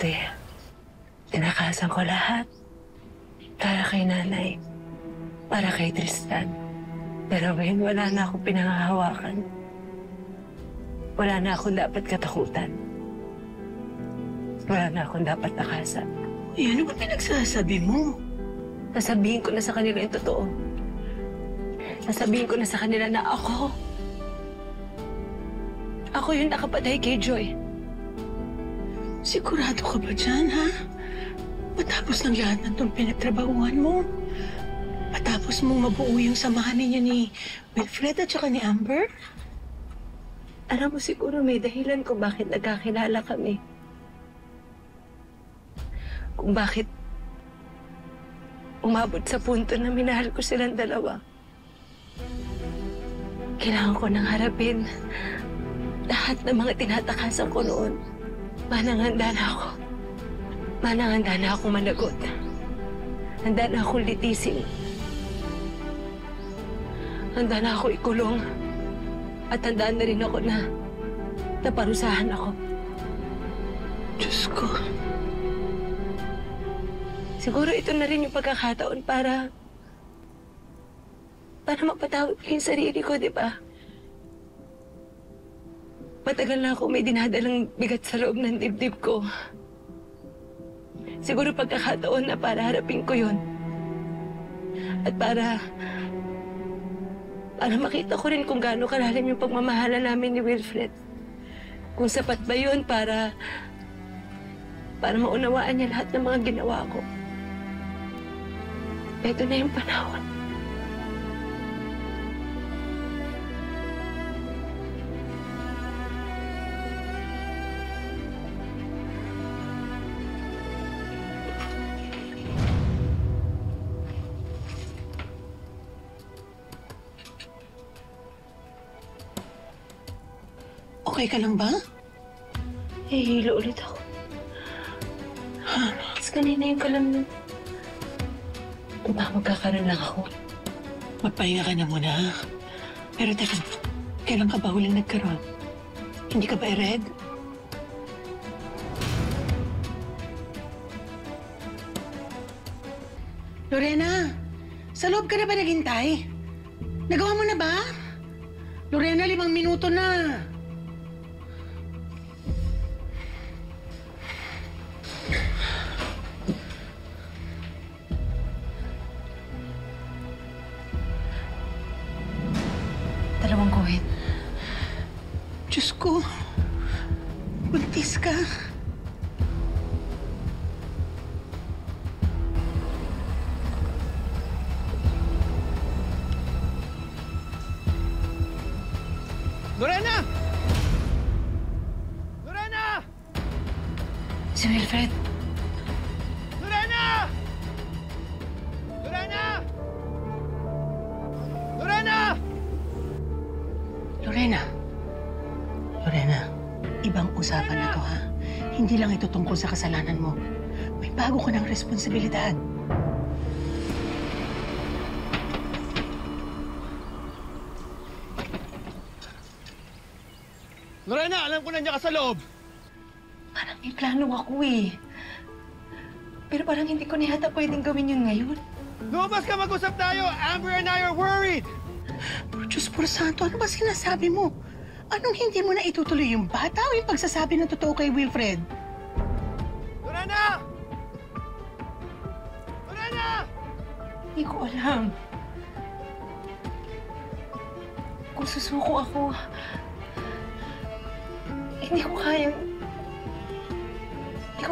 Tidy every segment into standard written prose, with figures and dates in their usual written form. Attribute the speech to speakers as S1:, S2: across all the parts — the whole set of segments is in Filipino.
S1: Dati, tinakasan ko lahat. Para kay nanay. Para kay Tristan. Pero ngayon wala na akong pinangahawakan. Wala na akong dapat katakutan. Wala na akong dapat takasan.
S2: Eh, ano ba pinagsasabi mo?
S1: Sasabihin ko na sa kanila yung totoo. Sasabihin ko na sa kanila na ako yung nakapatay kay Joy.
S2: Sigurado ka ba dyan, ha? Matapos ng lahat ng itong pinagtrabahuan mo? Matapos mong mabuo yung samahan ninyo ni Wilfred at saka ni Amber?
S1: Alam mo siguro may dahilan kung bakit nagkakilala kami. Kung bakit umabot sa punto na minahal ko silang dalawa. Kailangan ko nang harapin lahat ng mga tinatakasan ko noon. Mananganda na ako. Mananganda na akong managot. Handa na akong litisin. Handa na ako ikulong. At handa na rin ako na naparusahan ako.
S2: Diyos ko.
S1: Siguro ito na rin yung pagkakataon para mapatawad ko yung sarili ko, di ba? Matagal na ako may dinadalang bigat sa loob ng dibdib ko. Siguro pagkakataon na para harapin ko yun. At para makita ko rin kung gaano kalalim yung pagmamahala namin ni Wilfred. Kung sapat ba yun para maunawaan niya lahat ng mga ginawa ko. Ito na yung panahon.
S2: Okay ka lang ba?
S1: Hihilo ulit ako. Mas kanina yung kalamnan. Baka magkakaroon lang ako.
S2: Magpahinga ka na muna. Pero teka, kailan ka ba huling nagkaroon? Hindi ka ba red? Lorena, sa loob ka na ba naghintay? Nagawa mo na ba? Lorena, 5 minuto na.
S1: Dalawang guhit.
S2: Diyos ko, buntis ka.
S3: Lorena! Lorena!
S1: Si Wilfred.
S3: Lorena! Lorena! Lorena!
S2: Lorena. Lorena, ibang usapan na to, ha? Hindi lang ito tungkol sa kasalanan mo. May bago ka ng responsibilidad.
S3: Lorena, alam ko nandiyan ka sa loob.
S1: Parang may plano ako eh. Pero parang hindi ko na yata pwedeng gawin yun ngayon.
S3: Lumabas ka, mag-usap tayo. Amber and I are worried.
S2: Pero Diyos por santo, ano ba sinasabi mo? Anong hindi mo na itutuloy yung bata o yung pagsasabi ng totoo kay Wilfred?
S3: Lorena! Lorena!
S1: Hindi ko alam. Kung susuko ako, hindi ko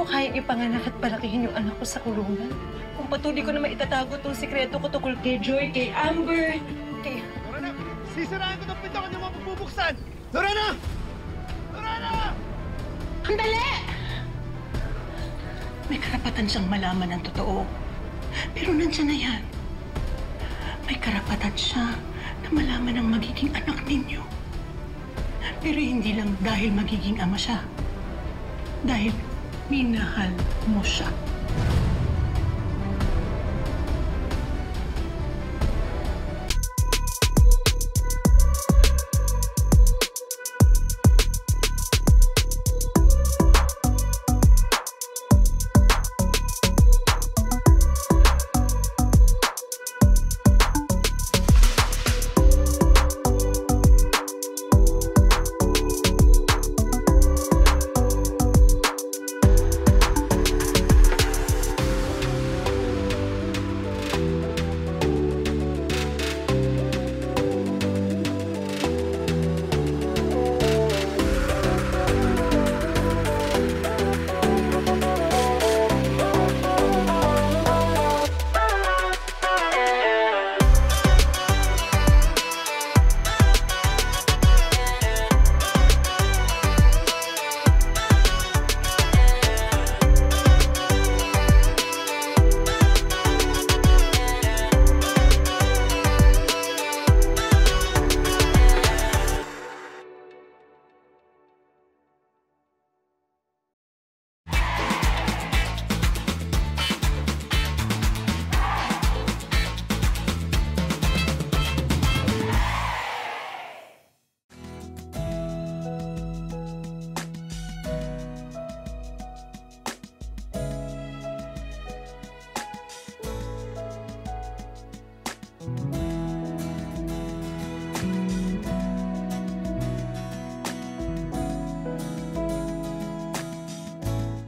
S1: kayang ipanganak at palakihin yung anak ko sa kulungan. Kung patuloy ko na maitatago itong sikreto ko tungkol kay Joy, kay Amber, kay...
S3: Lorena, sisiraan ko itong pinto kung di mo mapupuksan! Lorena! Lorena!
S2: Andali! May karapatan siyang malaman ng totoo. Pero nandiyan na yan. May karapatan siya na malaman ang magiging anak ninyo. Pero hindi lang dahil magiging ama siya. Dahil minahal mo siya.